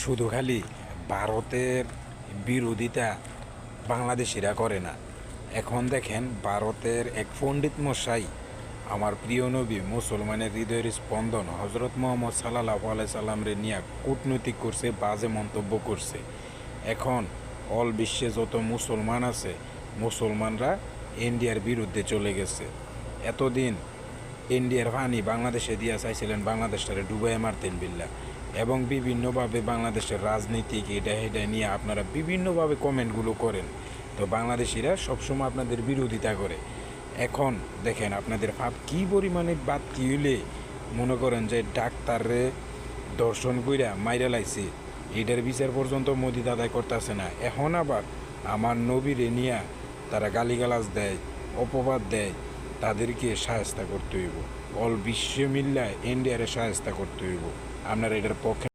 শুধু খালি ভারতের বিরোধিতা বাংলাদেশিরা করে না। এখন দেখেন ভারতের এক পণ্ডিত মশাই আমার প্রিয় নবী মুসলমানের হৃদয়ের স্পন্দন হজরত মোহাম্মদ সাল্লাল্লাহু আলাইহি সাল্লামরে নিয়ে কূটনৈতিক করছে, বাজে মন্তব্য করছে। এখন অল বিশ্বে যত মুসলমান আছে, মুসলমানরা ইন্ডিয়ার বিরুদ্ধে চলে গেছে। এতদিন ইন্ডিয়ার পানি বাংলাদেশে দিয়া চাইছিলেন বাংলাদেশটারে ডুবাই মারতেন বিল্লা, এবং বিভিন্নভাবে বাংলাদেশের রাজনীতিক এটা এটা নিয়ে আপনারা বিভিন্নভাবে কমেন্টগুলো করেন। তো বাংলাদেশিরা সবসময় আপনাদের বিরোধিতা করে। এখন দেখেন আপনাদের ভাব কী পরিমাণে বাদ কি হইলে মনে করেন যে ডাক্তাররে দর্শন কইরা মাইরা লাইছে, এটার বিচার পর্যন্ত মোদি দাদাই করতেছে না। এখন আবার আমার নবীরে নিয়া তারা গালিগালাজ দেয়, অপবাদ দেয়, তাদেরকে সাহায্য করতে হইব। অল বিশ্ব মিল্লায় ইন্ডিয়ারে সাহায্য করতে হইব। আপনারা এটার পক্ষে